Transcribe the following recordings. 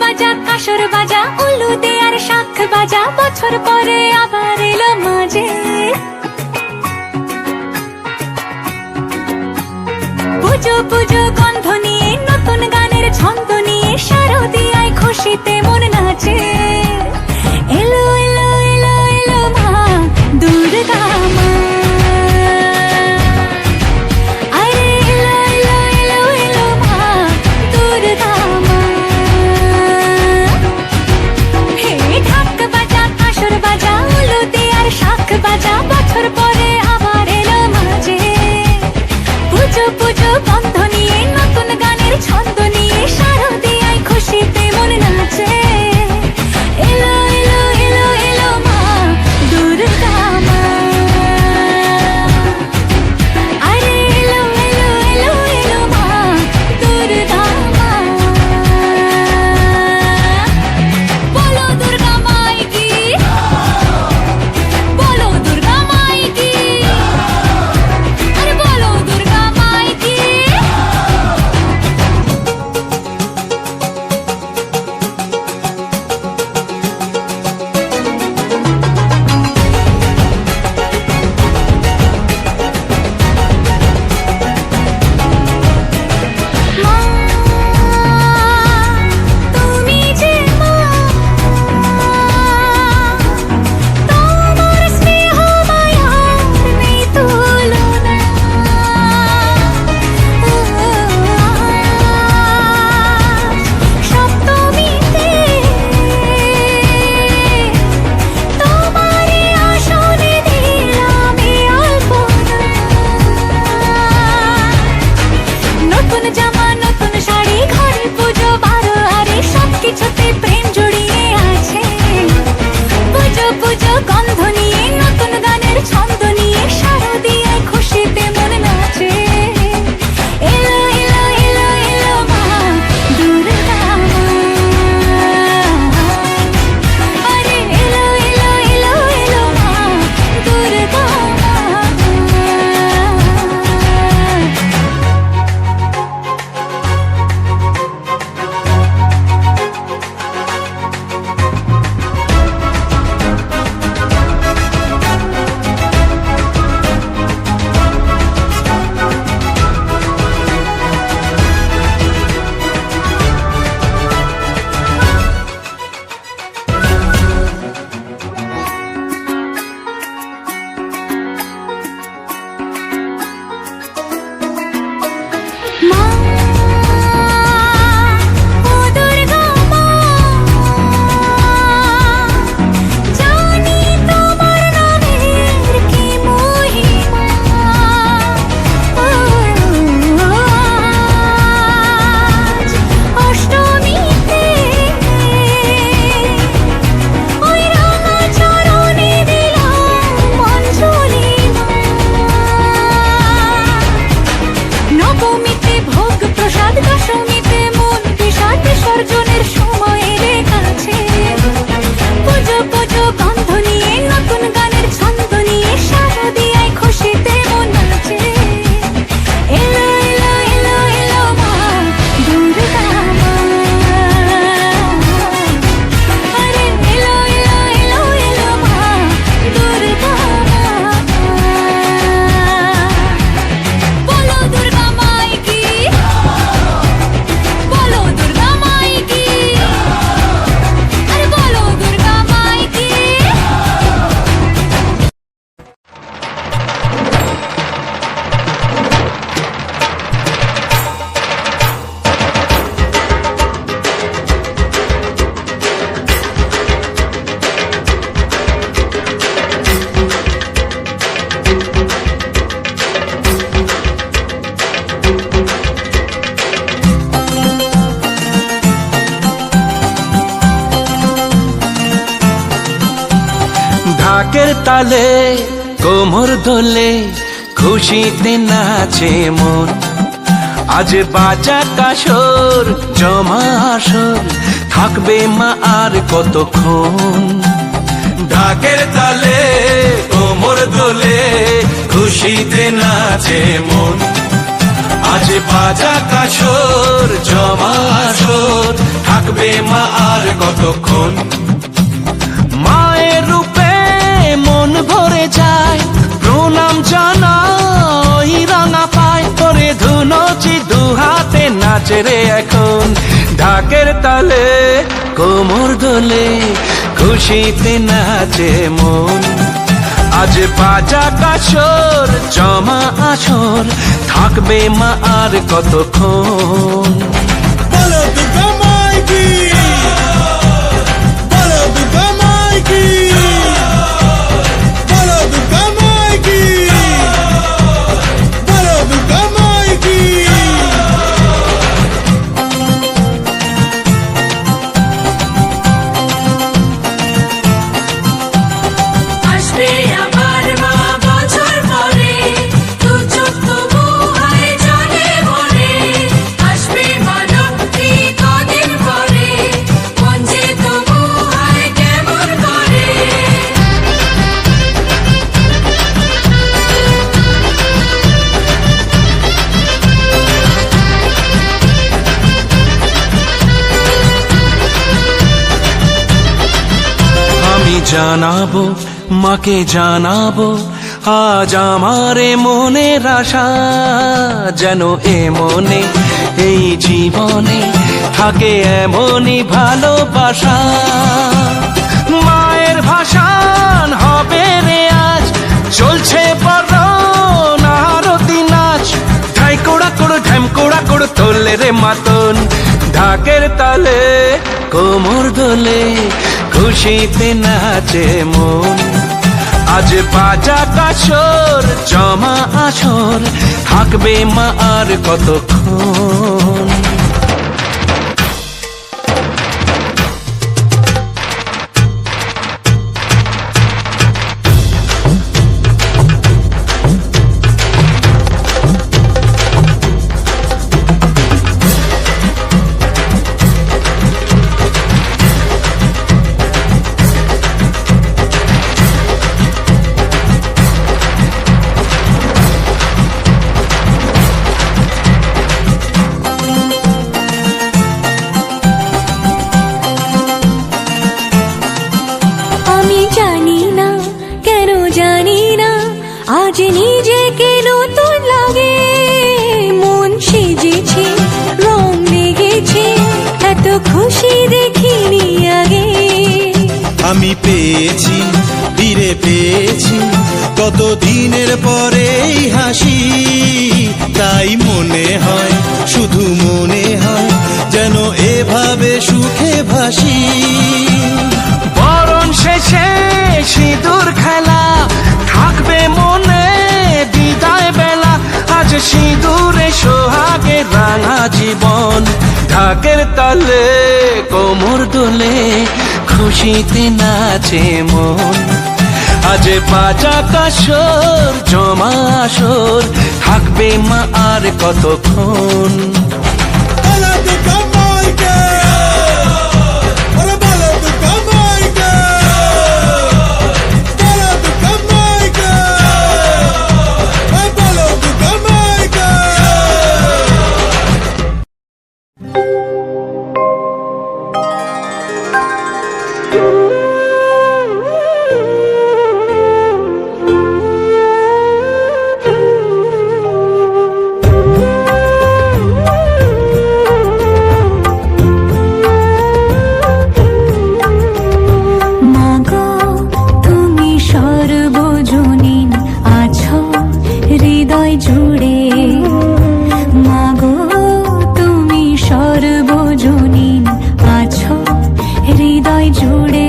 বাজা কাসর বাজা উলু দে আর শাখ বাজা, বছর পরে আবার এলো মাঝে। পুজো পুজো গন্ধ নিয়ে নতুন গানের ছন্দ নিয়ে শারদিয়ায় খুশিতে মন নাচে। এলো এলো এলো এলো মা দুর্গা মা, আরে এলো এলো এলো এলো মা দুর্গা মা। হে ঢাক বাজা কাসর বাজা উলু দে আর শাখ বাজা, বছর পরে আবার এলো মাঝে। পুজো পুজো গন্ধ নিয়ে নতুন গানের ছন্দ নিয়ে শারদিয়ায় খুশিতে মন নাচে। এলো এলো এলো এলো মা দুর্গা মা, আরে এলো এলো এলো এলো মা দুর্গা মা। বলো দুর্গা মাই কি, বলো দুর্গা মাই কি, আরে বলো দুর্গা মাই কি। মা তুমি যে মা, তোমার স্নেহ মায়ার নেই তুলনা। সপ্তমীতে তোমারই আসনে দিলাম এই আলপনা। নতুন জামা নতুন শাড়ি ঘরে পুজো বারো আরে সবকিছুতে প্রেম জড়িয়ে আছে। পুজো পুজো গন্ধ নিয়ে নতুন গানের ছন্দ নিয়ে শারদিয়ায় খুশিতে মন নাচে। এলো এলো এলো এলো মা দুর্গা মা, আরে এলো এলো এলো এলো মা দুর্গা মা। মা ও দুর্গা মা, জানি তোমার নামের কি মহিমা। আজ অষ্টমীতে ওই রাঙা চরণে দিলাম অঞ্জলি মা। নবমীতে ভোগ প্রসাদ, দশমীতে মন বিষাদ বিসর্জনের সময় এলে কাছে। পুজো পুজো গন্ধ নিয়ে নতুন গানের ছন্দ নিয়ে শারদিয়ায় খুশিতে মন নাচে। এলো এলো এলো এলো মা দুর্গা মা, আরে এলো এলো এলো এলো মা দুর্গা মা। বলো দুর্গা মাই কি, বলো দুর্গা মাই কি, আরে বলো দুর্গা মাই কি। ঢাকের তালে কোমর দোলে খুশিতে নাচে মন। আজ বাজা কাসর জমা আসর থাকবে মা আর কতক্ষণ। ঢাকের তালে কোমর দোলে খুশিতে নাচে মন। আজ বাজা কাসর জমা আসর থাকবে থাকবে মা আর কতক্ষণ। মায়ের রূপে মন ভরে যায়, প্রণাম জানাই রাঙা পায়, করে ধুনচি দু হাতে নাচে রে এখন। ঢাকের তালে কোমর দোলে, খুশিতে নাচে মন। আজ বাজা কাসর জমা আসর, থাকবে মা আর কতক্ষণ। বলো দুর্গা মাইকি, বলো দুর্গা মাইকি, বলো দুর্গা মাইকি, বলো দুর্গা মাইকি। আসবে আবার মা বছর পরে, দু চোখ তবু হয় জলে ভরে। আসবে মা লক্ষ্মী কদিন পরে, মন যে তবু হয় কেমন করে। আমি জানাবো মাকে জানাবো, আজ আমার এ মনের আশা, যেন এ মনে এই জীবনে থাকে এমনই ভালোবাসা। মায়ের ভাষান হবে রে আজ, চলছে বরণ আরতি নাচ। ঢাই কোড়া কোড়ো ঢ্যাম কোড়া কোড়ো তোলে রে মাতন। ঢাকের তালে কোমর দোলে, খুশিতে নাচে মন। আজ বাজা কাসর জমা আসর, থাকবে মা আর কতক্ষণ। আমি জানি না কেন জানি না, আজ নিজেকে নতুন লাগে। মন সেজেছে রং লেগেছে, এত খুশি দেখিনি আগে। আমি পেয়েছি ফিরে পেয়েছি কত দিনের পরে এই হাসি, তাই মনে হয় শুধু মনে হয় যেন এভাবে সুখে ভাসি। বরণ শেষে সিঁদুর খেলা, থাকবে মনে বিদায় বেলা। আজ সিঁদুরে সোহাগে রাঙা জীবন। ঢাকের তালে কোমর দোলে, খুশিতে নাচে মন। আজ বাজা কাসর জমা আসর, থাকবে মা আর কতক্ষণ। বলো দুর্গা মাইকি, ওরে বলো দুর্গা মাইকি, বলো দুর্গা মাইকি, বলো দুর্গা মাইকি। মাগো তুমি সর্বজনীন আছো হৃদয় জুড়ে। মাগো তুমি সর্বজনীন আছো হৃদয় জুড়ে।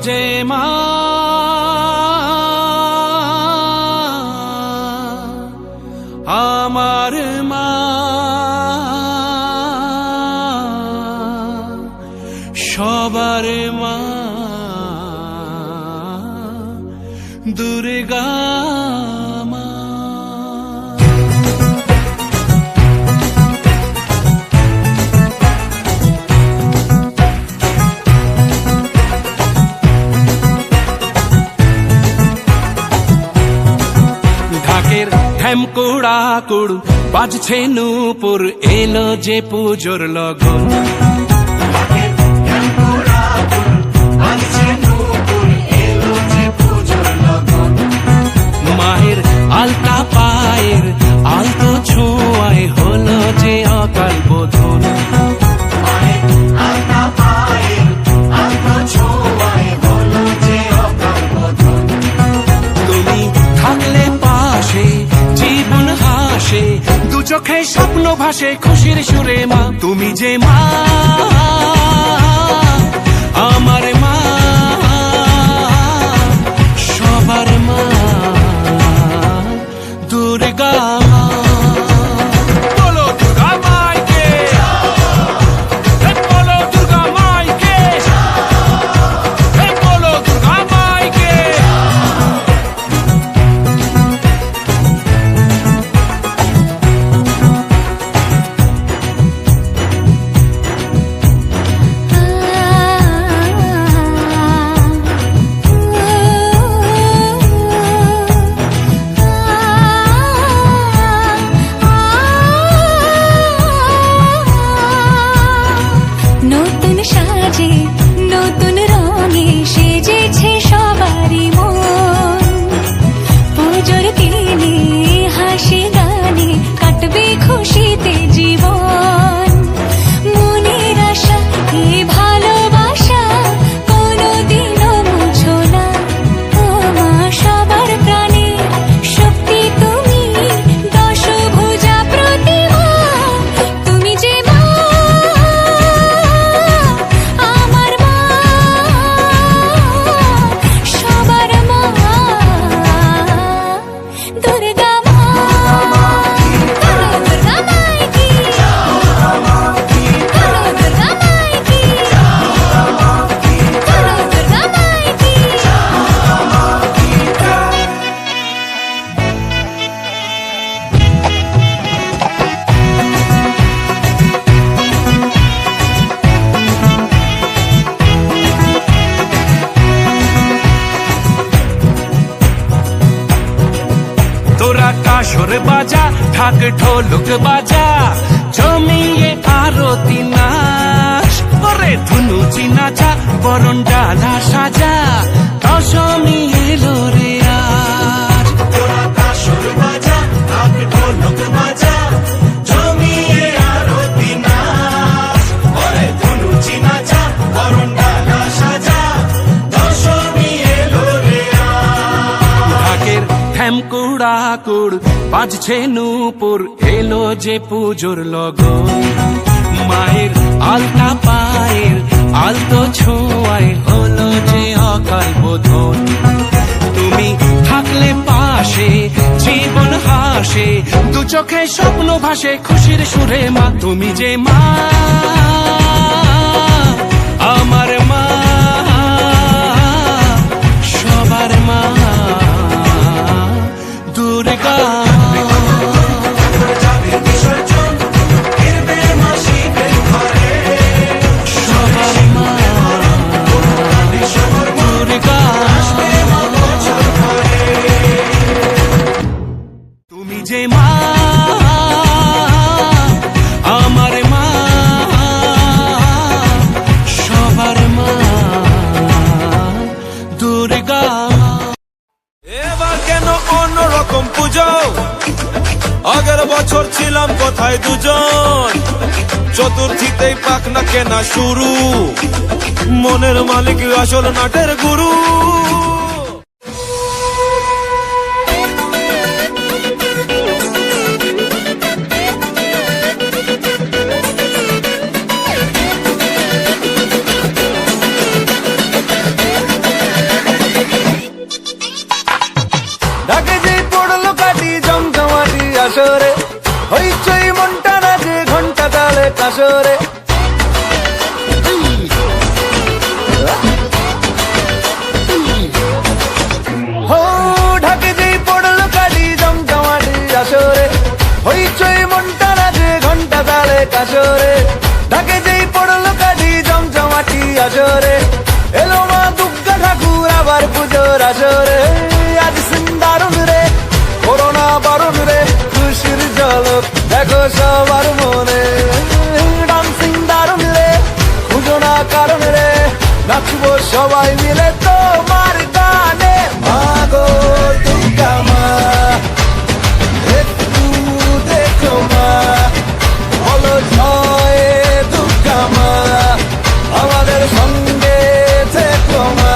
যে মা আমার মা সবার মা দুর্গা মা। ঢাকের ঢ্যামকুড়া কুড় বাজছে নূপুর এলো যে পুজোর লগন। মায়ের আলতা পায়ের আলতো ছোঁয়ায় হলো যে অকাল বোধন। তুমি থাকলে পাশে জীবন হাসে দু চোখে স্বপ্ন ভাসে খুশির সুরে মা তুমি যে মা আমার মা সবার মা দুর্গা মা। বলো দুর্গা মাইকে, বলো দুর্গা মাইকে, বলো দুর্গা মাইকে। নতুন সাজে নতুন রঙে সেজেছে সবারই মন। পুজোর দিনে হাসি গানে কাটবে খুশিতে জীবন। মনের আশা এই ভালোবাসা কোনোদিনও মুছো না। ও মা সবার প্রাণে শক্তি তুমি দশভুজা প্রতিমা তুমি যে মা আমার মা সবার মা দুর্গা মা। বলো দুর্গা মাইকি, বলো দুর্গা মাইকি, বলো দুর্গা মাইকি। তোরা কাসর বাজা ঢাক ঢোলক বাজা জমিয়ে আরতি নাচ ওরে ধুনুচি নাচা বরণ ডালা সাজা দশমী এলো রে আজ। তোরা কাসর বাজা ঢাক ঢোলক বাজা জমিয়ে আরতি নাচ ওরে ধুনুচি নাচা বরণ ডালা সাজা দশমী এলো রে আজ। ঢাকের ঢ্যামকুড়া কুড় বাজছে নূপুর এলো যে পুজোর লগন। মায়ের আলতা পায়ের আলতো ছোঁয়ায় হলো যে অকাল বোধন। তুমি থাকলে পাশে জীবন হাসে দু চোখে স্বপ্ন ভাসে খুশির সুরে মা তুমি যে মা আমার মা সবার মা দুর্গা সবার মা দুর্গা তুমি যে মা আমার মা সবার মা দুর্গা। এবার কেন অন্যরকম পুজো? আগের বছর ছিলাম কোথায় দুজন, চতুর্থীতেই পাখনা কেনা শুরু, মনের মালিক আসল নাটের গুরু। আসরে হো ঢাকে যেই পড়লো কালি জমজমাটি আসরে হইচই মনটা রাজে ঘন্টা তালে কাশরে ঢাকে যেই পড়লো কালি জমজমাটি আসরে এলো মা দুর্গা ঠাকুর আবার পুজোর আসরে আজ সিন্দারুন রে করোনা বারণ রে খুশির ঝলক দেখো সবার মনে ডান্সিং দারুন রে খুঁজো না কারণ রে নাচবো সবাই মিলে তোমার গানে মাগো দুর্গা মা একটু দেখো মা বলো জয় দুর্গা মা আমাদের সঙ্গে থেকো মা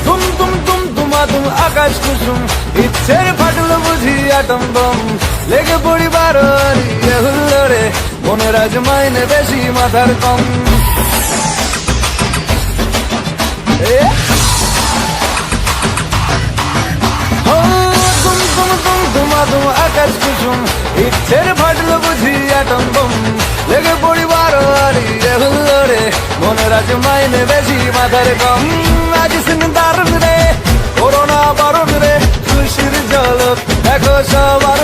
তুম তুম তুম তুমা তুম আকাশ কুসুম ইচ্ছের ফাটল বুঝি আটম বম লেগে পড়ি বারোয়ারি হুল্লোড়ে মনের আজ মাইনে বেশি মাথার কম এ? ও, তুম তুম তুম তুমা তুম আকাশ কুসুম ইচ্ছের ফাটল বুঝি আটম বম লেগে পড়ি বারোয়ারি হুল্লোড়ে মনের আজ মাইনে বেশি মাথার কম আজ সিন্দারুন রে করোনা বারণ রে খুশির ঝলক দেখো সবার